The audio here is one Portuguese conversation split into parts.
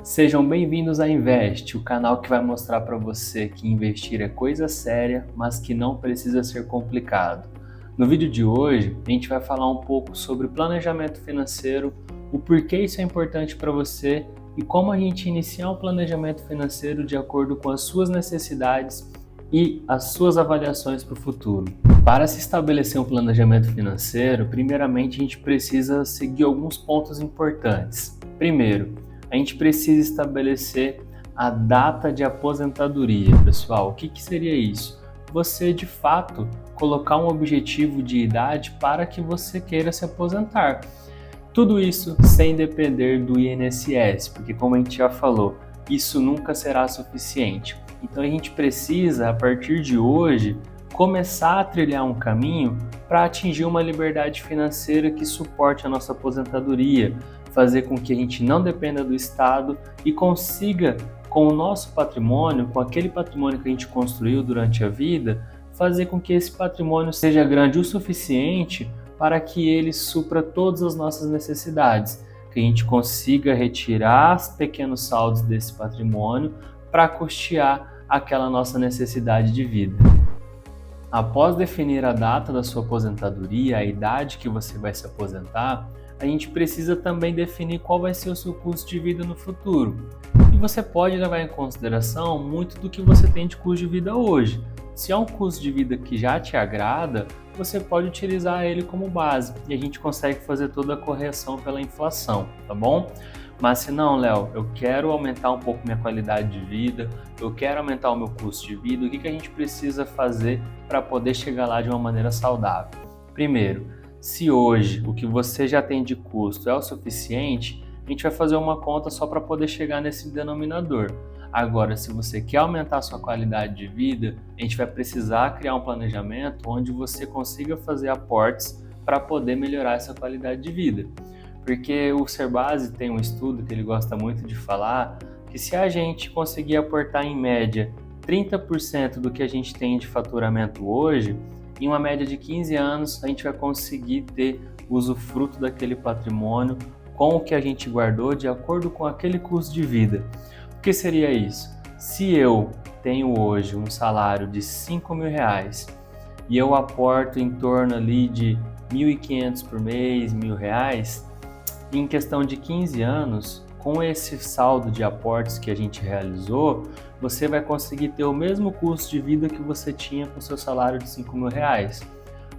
Sejam bem-vindos a Invest, o canal que vai mostrar para você que investir é coisa séria, mas que não precisa ser complicado. No vídeo de hoje, a gente vai falar um pouco sobre planejamento financeiro, o porquê isso é importante para você e como a gente iniciar um planejamento financeiro de acordo com as suas necessidades e as suas avaliações para o futuro. Para se estabelecer um planejamento financeiro, primeiramente a gente precisa seguir alguns pontos importantes. Primeiro, a gente precisa estabelecer a data de aposentadoria. Pessoal, o que seria isso? Você, de fato, colocar um objetivo de idade para que você queira se aposentar. Tudo isso sem depender do INSS, porque como a gente já falou, isso nunca será suficiente. Então a gente precisa, a partir de hoje, começar a trilhar um caminho para atingir uma liberdade financeira que suporte a nossa aposentadoria, fazer com que a gente não dependa do Estado e consiga, com o nosso patrimônio, com aquele patrimônio que a gente construiu durante a vida, fazer com que esse patrimônio seja grande o suficiente para que ele supra todas as nossas necessidades, que a gente consiga retirar pequenos saldos desse patrimônio para custear aquela nossa necessidade de vida. Após definir a data da sua aposentadoria, a idade que você vai se aposentar, a gente precisa também definir qual vai ser o seu custo de vida no futuro. E você pode levar em consideração muito do que você tem de custo de vida hoje. Se é um custo de vida que já te agrada, você pode utilizar ele como base e a gente consegue fazer toda a correção pela inflação, tá bom? Mas se não, Léo, eu quero aumentar um pouco minha qualidade de vida, eu quero aumentar o meu custo de vida, o que a gente precisa fazer para poder chegar lá de uma maneira saudável? Primeiro, se hoje o que você já tem de custo é o suficiente, a gente vai fazer uma conta só para poder chegar nesse denominador. Agora, se você quer aumentar a sua qualidade de vida, a gente vai precisar criar um planejamento onde você consiga fazer aportes para poder melhorar essa qualidade de vida. Porque o Serbasi tem um estudo que ele gosta muito de falar que se a gente conseguir aportar em média 30% do que a gente tem de faturamento hoje, em uma média de 15 anos a gente vai conseguir ter usufruto daquele patrimônio com o que a gente guardou de acordo com aquele custo de vida. O que seria isso? Se eu tenho hoje um salário de R$5.000 e eu aporto em torno ali de R$1.500 por mês, R$1.000, em questão de 15 anos, com esse saldo de aportes que a gente realizou, você vai conseguir ter o mesmo custo de vida que você tinha com seu salário de R$5.000.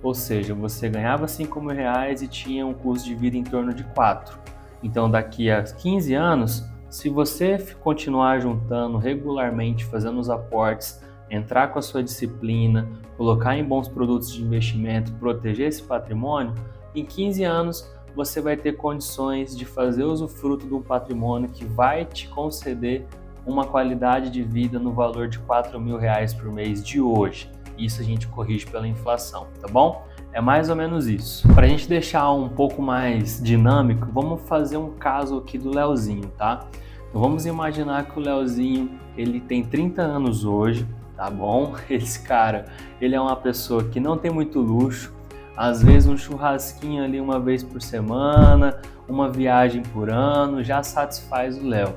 Ou seja, você ganhava R$5.000 e tinha um custo de vida em torno de 4. Então, daqui a 15 anos, se você continuar juntando regularmente, fazendo os aportes, entrar com a sua disciplina, colocar em bons produtos de investimento, proteger esse patrimônio, em 15 anos você vai ter condições de fazer usufruto de um patrimônio que vai te conceder uma qualidade de vida no valor de R$4.000 por mês de hoje. Isso a gente corrige pela inflação, tá bom? É mais ou menos isso. Para a gente deixar um pouco mais dinâmico, vamos fazer um caso aqui do Leozinho, tá? Então vamos imaginar que o Leozinho, ele tem 30 anos hoje, tá bom? Esse cara, ele é uma pessoa que não tem muito luxo, às vezes um churrasquinho ali uma vez por semana, uma viagem por ano, já satisfaz o Léo.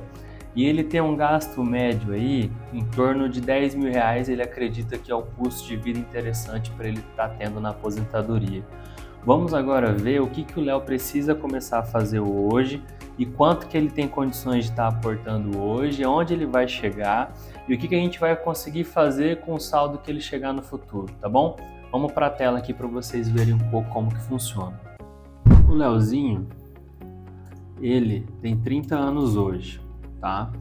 E ele tem um gasto médio aí, em torno de R$10.000, ele acredita que é o custo de vida interessante para ele estar tendo na aposentadoria. Vamos agora ver o que o Léo precisa começar a fazer hoje e quanto que ele tem condições de estar aportando hoje, onde ele vai chegar e o que a gente vai conseguir fazer com o saldo que ele chegar no futuro, tá bom? Vamos para a tela aqui para vocês verem um pouco como que funciona. O Leozinho, ele tem 30 anos hoje, tá?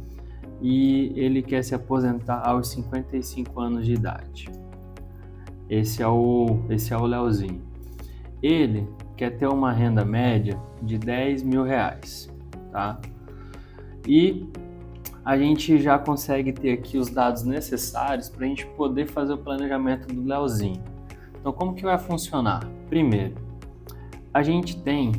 E ele quer se aposentar aos 55 anos de idade. Esse é o Leozinho. Ele quer ter uma renda média de R$10.000, tá? E a gente já consegue ter aqui os dados necessários para a gente poder fazer o planejamento do Leozinho. Então, como que vai funcionar? Primeiro, a gente tem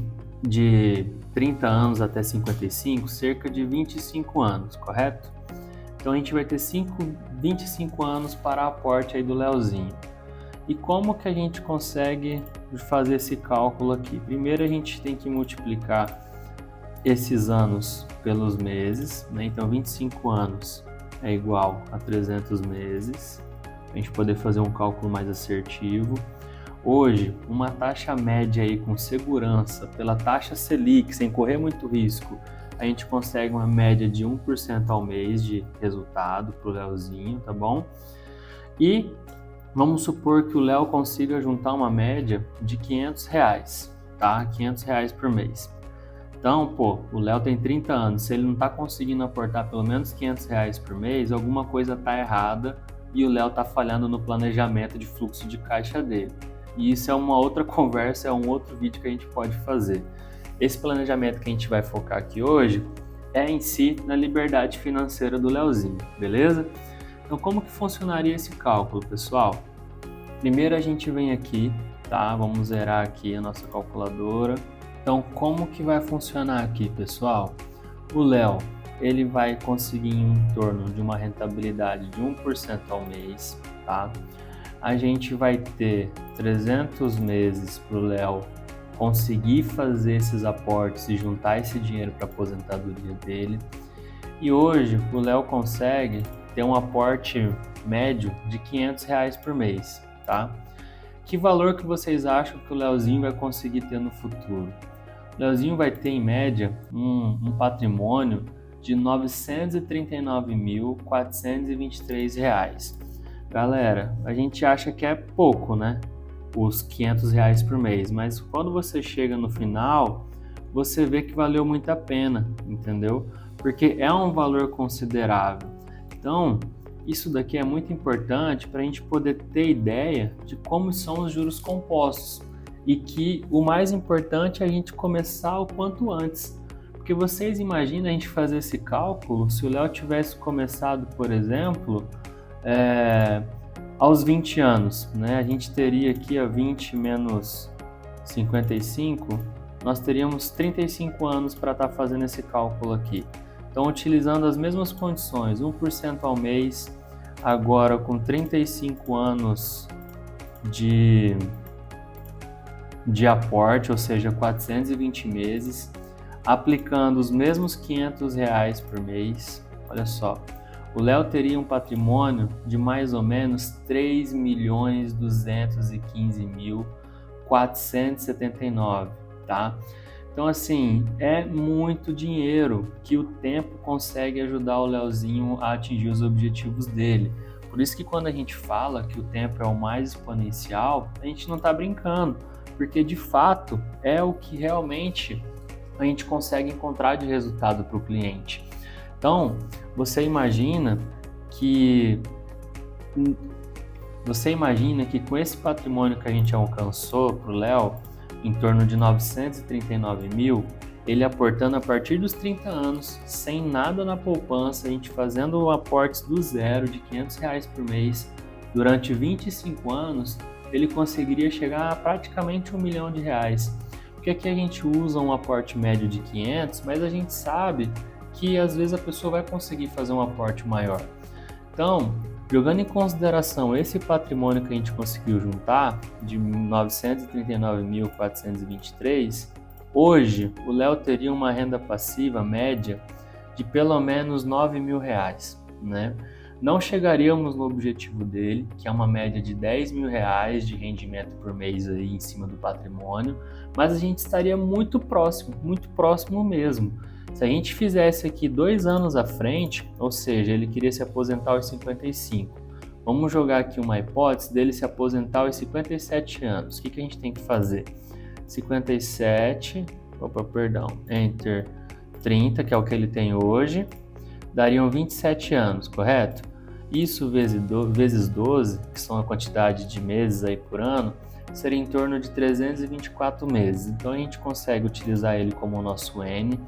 de 30 anos até 55, cerca de 25 anos, correto? Então, a gente vai ter 25 anos para aporte aí do Leozinho. E como que a gente consegue fazer esse cálculo aqui? Primeiro, a gente tem que multiplicar esses anos pelos meses, né? Então 25 anos é igual a 300 meses, para a gente poder fazer um cálculo mais assertivo. Hoje, uma taxa média aí com segurança, pela taxa Selic, sem correr muito risco, a gente consegue uma média de 1% ao mês de resultado para o Leozinho, tá bom? E vamos supor que o Léo consiga juntar uma média de R$500, tá? R$500 por mês. Então, o Léo tem 30 anos, se ele não está conseguindo aportar pelo menos R$500 por mês, alguma coisa está errada e o Léo está falhando no planejamento de fluxo de caixa dele. E isso é uma outra conversa, é um outro vídeo que a gente pode fazer. Esse planejamento que a gente vai focar aqui hoje é em si na liberdade financeira do Leozinho, beleza? Então, como que funcionaria esse cálculo, pessoal? Primeiro a gente vem aqui, tá? Vamos zerar aqui a nossa calculadora. Então, como que vai funcionar aqui, pessoal? O Léo, ele vai conseguir em torno de uma rentabilidade de 1% ao mês, tá? A gente vai ter 300 meses para o Léo conseguir fazer esses aportes e juntar esse dinheiro para a aposentadoria dele. E hoje, o Léo consegue ter um aporte médio de R$500 por mês, tá? Que valor que vocês acham que o Leozinho vai conseguir ter no futuro? O Leozinho vai ter, em média, um patrimônio de R$ 939.423. Galera, a gente acha que é pouco, né? Os R$500 por mês, mas quando você chega no final, você vê que valeu muito a pena, entendeu? Porque é um valor considerável. Então, isso daqui é muito importante para a gente poder ter ideia de como são os juros compostos. E que o mais importante é a gente começar o quanto antes. Porque vocês imaginam a gente fazer esse cálculo se o Léo tivesse começado, por exemplo, aos 20 anos, né? A gente teria aqui a 20 menos 55, nós teríamos 35 anos para estar fazendo esse cálculo aqui. Então, utilizando as mesmas condições, 1% ao mês, agora com 35 anos de aporte, ou seja, 420 meses, aplicando os mesmos R$500 por mês, olha só, o Léo teria um patrimônio de mais ou menos R$ 3.215.479, tá? Então, assim, é muito dinheiro que o tempo consegue ajudar o Leozinho a atingir os objetivos dele. Por isso que quando a gente fala que o tempo é o mais exponencial, a gente não está brincando, porque de fato é o que realmente a gente consegue encontrar de resultado para o cliente. Então, você imagina que com esse patrimônio que a gente alcançou para o Léo, em torno de 939 mil, ele aportando a partir dos 30 anos, sem nada na poupança, a gente fazendo aportes do zero de R$500 por mês, durante 25 anos, ele conseguiria chegar a praticamente R$1 milhão. Porque aqui a gente usa um aporte médio de 500, mas a gente sabe que às vezes a pessoa vai conseguir fazer um aporte maior. Então, jogando em consideração esse patrimônio que a gente conseguiu juntar, de 939.423, hoje o Léo teria uma renda passiva média de pelo menos R$9 mil, né? Não chegaríamos no objetivo dele, que é uma média de R$10 mil de rendimento por mês aí em cima do patrimônio, mas a gente estaria muito próximo mesmo. Se a gente fizesse aqui 2 anos à frente, ou seja, ele queria se aposentar aos 55, vamos jogar aqui uma hipótese dele se aposentar aos 57 anos. O que a gente tem que fazer? 57, enter 30, que é o que ele tem hoje, dariam 27 anos, correto? Isso vezes 12, que são a quantidade de meses aí por ano, seria em torno de 324 meses. Então a gente consegue utilizar ele como o nosso N,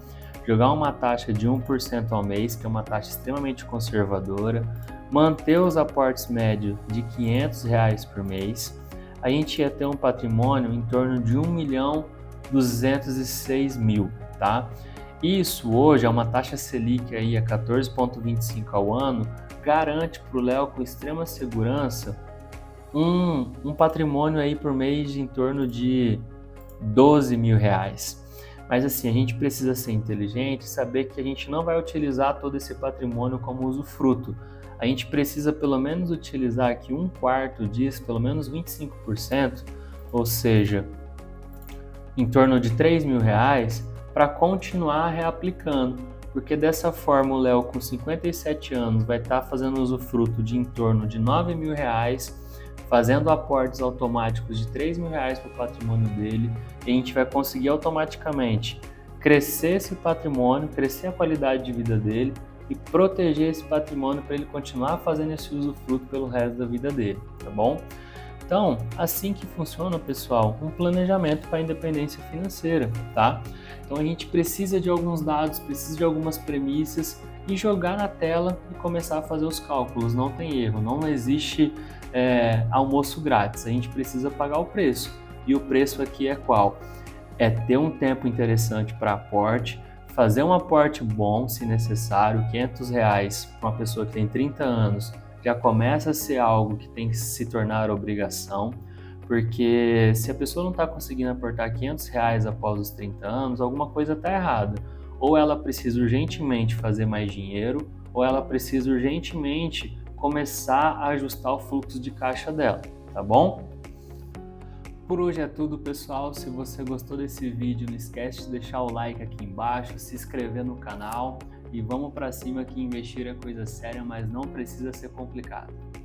jogar uma taxa de 1% ao mês, que é uma taxa extremamente conservadora, manter os aportes médios de R$500 por mês, a gente ia ter um patrimônio em torno de 1.206.000, tá? Isso hoje é uma taxa Selic aí a 14,25 ao ano, garante para o Léo com extrema segurança um patrimônio aí por mês de em torno de R$12 mil. Mas assim, a gente precisa ser inteligente e saber que a gente não vai utilizar todo esse patrimônio como usufruto. A gente precisa pelo menos utilizar aqui um quarto disso, pelo menos 25%, ou seja, em torno de R$ 3.000, para continuar reaplicando. Porque dessa forma o Léo com 57 anos vai estar fazendo usufruto de em torno de R$ 9.000, fazendo aportes automáticos de R$ 3.000 para o patrimônio dele, e a gente vai conseguir automaticamente crescer esse patrimônio, crescer a qualidade de vida dele e proteger esse patrimônio para ele continuar fazendo esse usufruto pelo resto da vida dele, tá bom? Então, assim que funciona, pessoal, um planejamento para a independência financeira, tá? Então a gente precisa de alguns dados, precisa de algumas premissas e jogar na tela e começar a fazer os cálculos. Não tem erro, não existe almoço grátis, a gente precisa pagar o preço. E o preço aqui é qual? É ter um tempo interessante para aporte, fazer um aporte bom, se necessário, R$ 500 para uma pessoa que tem 30 anos, já começa a ser algo que tem que se tornar obrigação, porque se a pessoa não está conseguindo aportar R$ 500 após os 30 anos, alguma coisa está errada. Ou ela precisa urgentemente fazer mais dinheiro, ou ela precisa urgentemente começar a ajustar o fluxo de caixa dela, tá bom? Por hoje é tudo, pessoal. Se você gostou desse vídeo, não esquece de deixar o like aqui embaixo, se inscrever no canal e vamos para cima que investir é coisa séria, mas não precisa ser complicado.